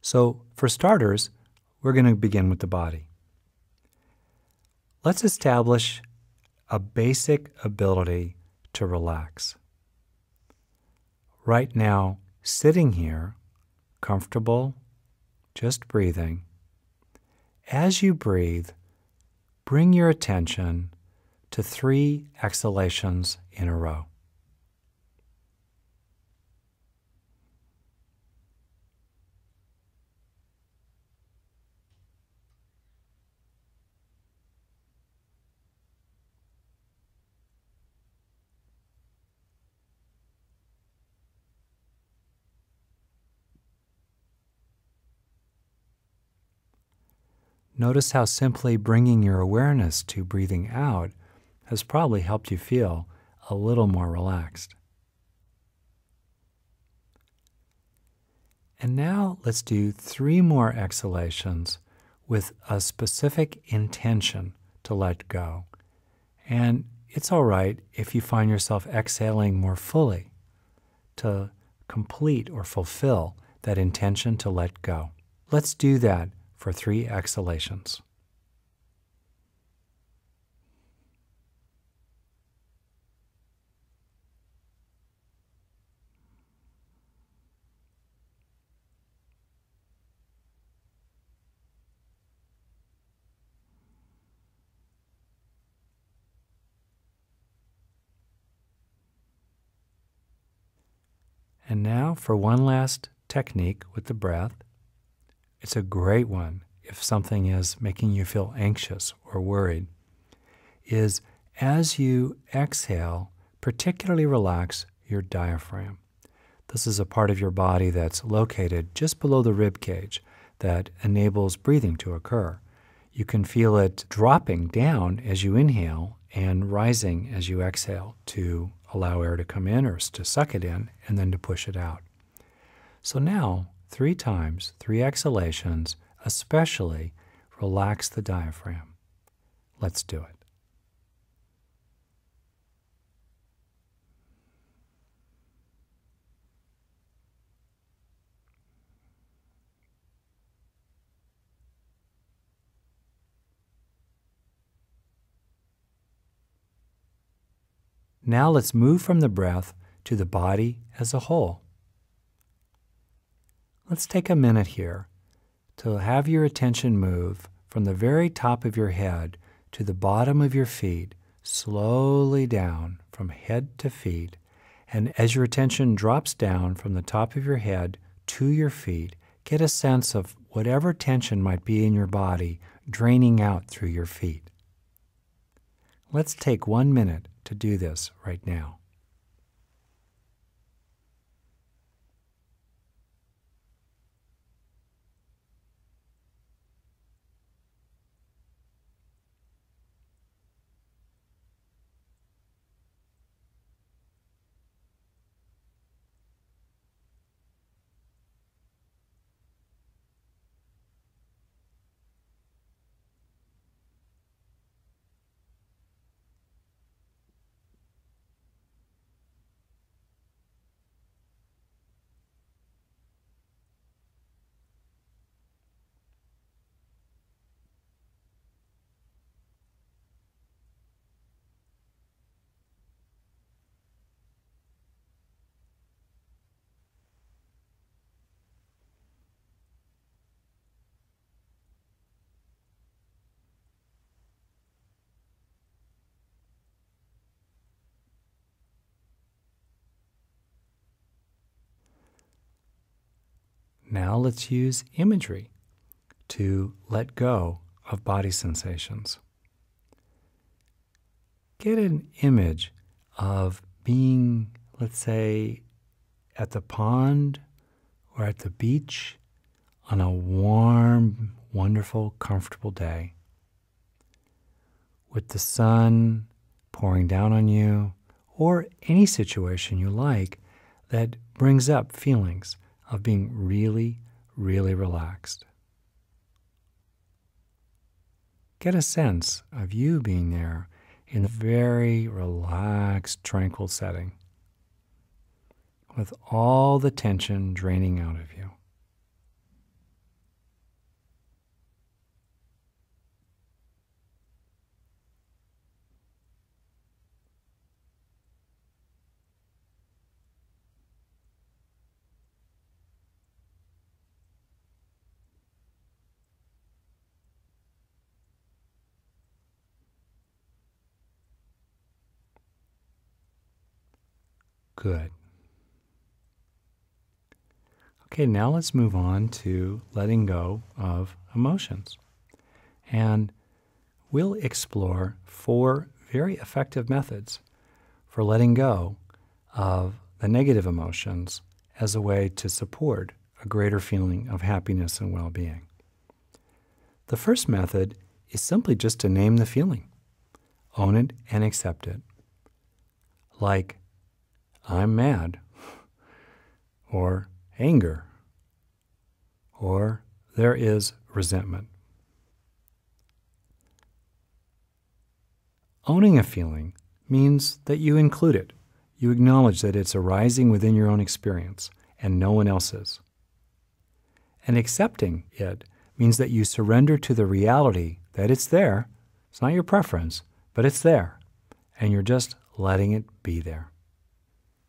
So for starters, we're going to begin with the body. Let's establish a basic ability to relax. Right now, sitting here, comfortable, just breathing. As you breathe, bring your attention to 3 exhalations in a row. Notice how simply bringing your awareness to breathing out has probably helped you feel a little more relaxed. And now let's do 3 more exhalations with a specific intention to let go. And it's all right if you find yourself exhaling more fully to complete or fulfill that intention to let go. Let's do that for 3 exhalations. And now for one last technique with the breath. It's a great one if something is making you feel anxious or worried, is as you exhale, particularly relax your diaphragm. This is a part of your body that's located just below the rib cage that enables breathing to occur. You can feel it dropping down as you inhale and rising as you exhale to allow air to come in or to suck it in and then to push it out. So now, 3 times, 3 exhalations, especially relax the diaphragm. Let's do it. Now let's move from the breath to the body as a whole. Let's take a minute here to have your attention move from the very top of your head to the bottom of your feet, slowly down from head to feet. And as your attention drops down from the top of your head to your feet, get a sense of whatever tension might be in your body draining out through your feet. Let's take 1 minute to do this right now. Now let's use imagery to let go of body sensations. Get an image of being, let's say, at the pond or at the beach on a warm, wonderful, comfortable day with the sun pouring down on you, or any situation you like that brings up feelings of being really, really relaxed. Get a sense of you being there in a very relaxed, tranquil setting with all the tension draining out of you. Good. Okay, now let's move on to letting go of emotions. And we'll explore 4 very effective methods for letting go of the negative emotions as a way to support a greater feeling of happiness and well-being. The first method is simply just to name the feeling, own it and accept it. Like, I'm mad, or anger, or there is resentment. Owning a feeling means that you include it. You acknowledge that it's arising within your own experience and no one else's. And accepting it means that you surrender to the reality that it's there. It's not your preference, but it's there. And you're just letting it be there.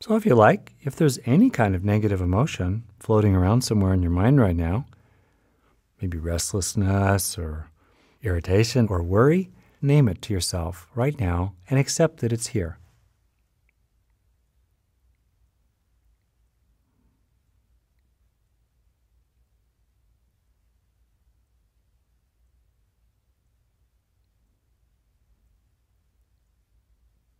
So if you like, if there's any kind of negative emotion floating around somewhere in your mind right now, maybe restlessness or irritation or worry, name it to yourself right now and accept that it's here.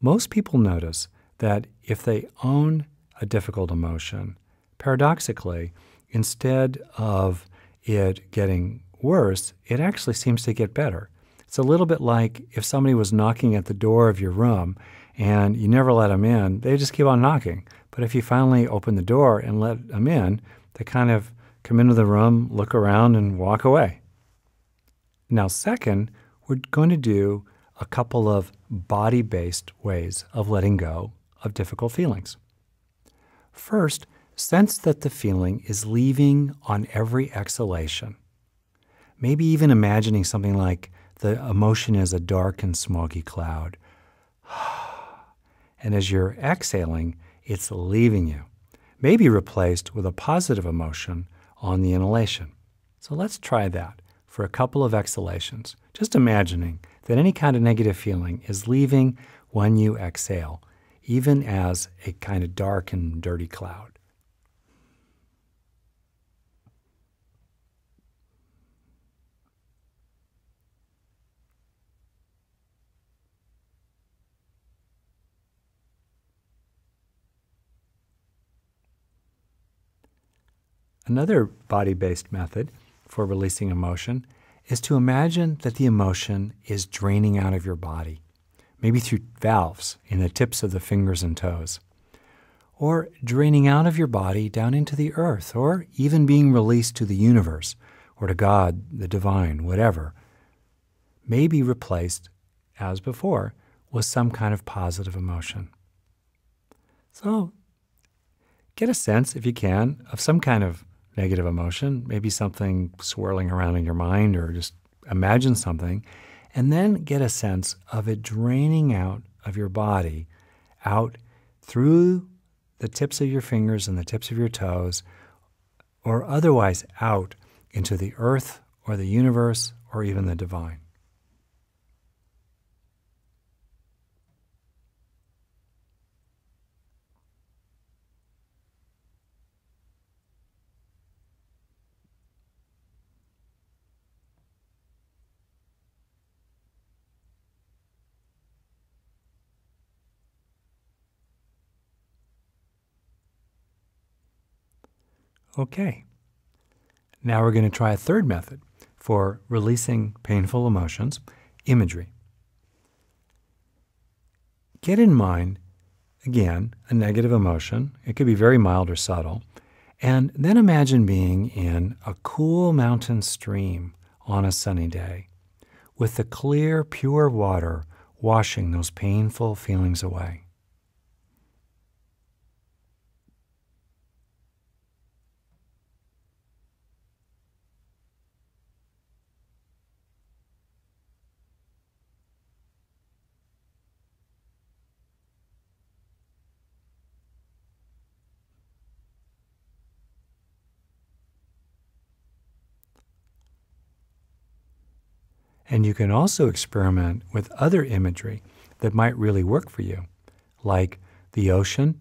Most people notice that if they own a difficult emotion, paradoxically, instead of it getting worse, it actually seems to get better. It's a little bit like if somebody was knocking at the door of your room and you never let them in, they just keep on knocking. But if you finally open the door and let them in, they kind of come into the room, look around, and walk away. Now, second, we're going to do a couple of body-based ways of letting go of difficult feelings. First, sense that the feeling is leaving on every exhalation. Maybe even imagining something like the emotion is a dark and smoggy cloud. And as you're exhaling, it's leaving you, maybe replaced with a positive emotion on the inhalation. So let's try that for a couple of exhalations, just imagining that any kind of negative feeling is leaving when you exhale, even as a kind of dark and dirty cloud. Another body-based method for releasing emotion is to imagine that the emotion is draining out of your body, maybe through valves in the tips of the fingers and toes, or draining out of your body down into the earth, or even being released to the universe, or to God, the divine, whatever, may be replaced, as before, with some kind of positive emotion. So get a sense, if you can, of some kind of negative emotion, maybe something swirling around in your mind, or just imagine something, and then get a sense of it draining out of your body, out through the tips of your fingers and the tips of your toes, or otherwise out into the earth or the universe or even the divine. Okay, now we're going to try a third method for releasing painful emotions, imagery. Get in mind, again, a negative emotion. It could be very mild or subtle. And then imagine being in a cool mountain stream on a sunny day with the clear, pure water washing those painful feelings away. And you can also experiment with other imagery that might really work for you, like the ocean,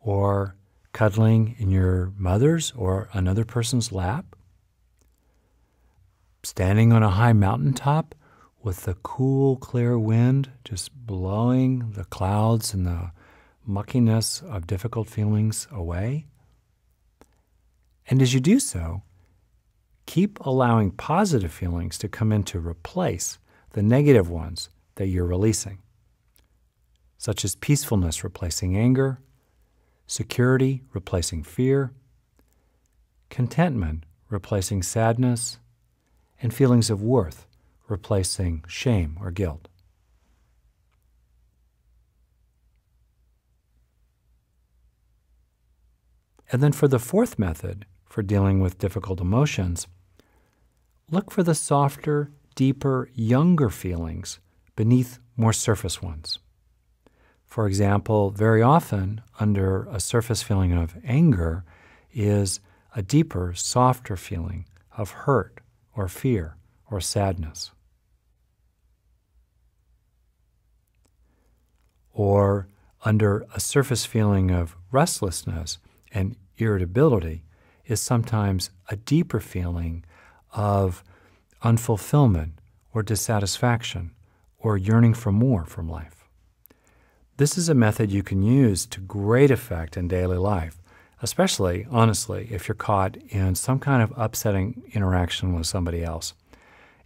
or cuddling in your mother's or another person's lap, standing on a high mountaintop with the cool, clear wind just blowing the clouds and the muckiness of difficult feelings away. And as you do so, keep allowing positive feelings to come in to replace the negative ones that you're releasing, such as peacefulness replacing anger, security replacing fear, contentment replacing sadness, and feelings of worth replacing shame or guilt. And then for the fourth method for dealing with difficult emotions, look for the softer, deeper, younger feelings beneath more surface ones. For example, very often under a surface feeling of anger is a deeper, softer feeling of hurt or fear or sadness. Or under a surface feeling of restlessness and irritability is sometimes a deeper feeling of unfulfillment or dissatisfaction or yearning for more from life. This is a method you can use to great effect in daily life, especially, honestly, if you're caught in some kind of upsetting interaction with somebody else.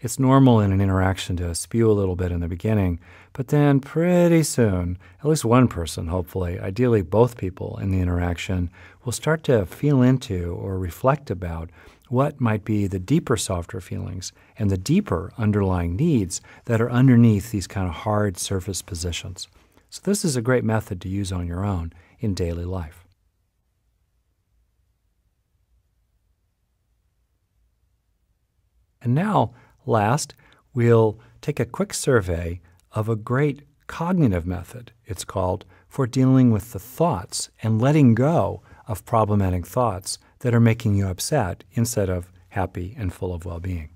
It's normal in an interaction to spew a little bit in the beginning, but then pretty soon, at least one person, hopefully, ideally both people in the interaction, will start to feel into or reflect about what might be the deeper, softer feelings and the deeper underlying needs that are underneath these kind of hard surface positions. So this is a great method to use on your own in daily life. And now, last, we'll take a quick survey of a great cognitive method, it's called, for dealing with the thoughts and letting go of problematic thoughts that are making you upset instead of happy and full of well-being.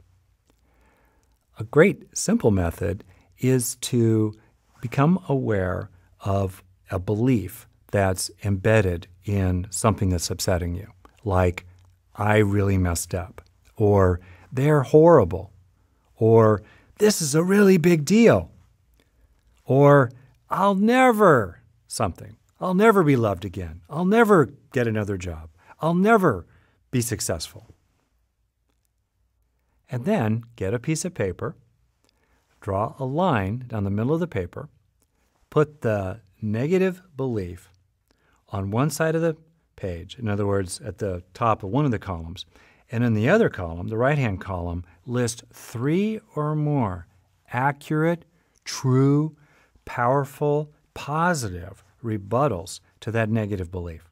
A great simple method is to become aware of a belief that's embedded in something that's upsetting you, like, I really messed up, or they're horrible, or this is a really big deal, or I'll never something. I'll never be loved again. I'll never get another job. I'll never be successful. And then get a piece of paper, draw a line down the middle of the paper, put the negative belief on one side of the page, in other words, at the top of one of the columns, and in the other column, the right-hand column, list 3 or more accurate, true, powerful, positive rebuttals to that negative belief.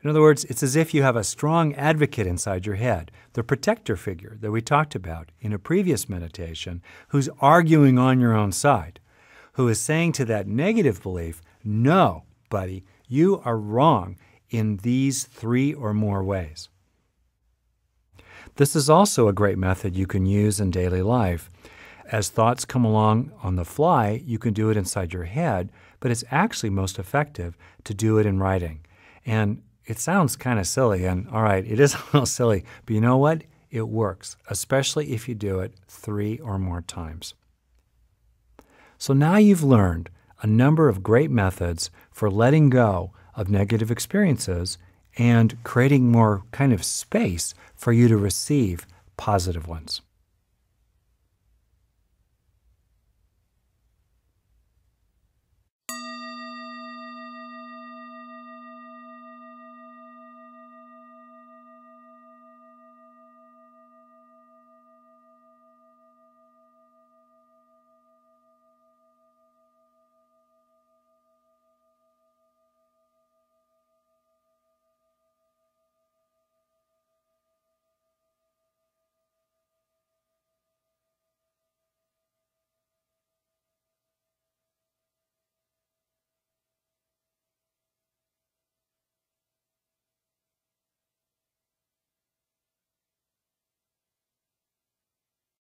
In other words, it's as if you have a strong advocate inside your head, the protector figure that we talked about in a previous meditation, who's arguing on your own side, who is saying to that negative belief, no, buddy, you are wrong in these 3 or more ways. This is also a great method you can use in daily life. As thoughts come along on the fly, you can do it inside your head, but it's actually most effective to do it in writing. And it sounds kind of silly, and all right, it is a little silly, but you know what? It works, especially if you do it 3 or more times. So now you've learned a number of great methods for letting go of negative experiences and creating more kind of space for you to receive positive ones.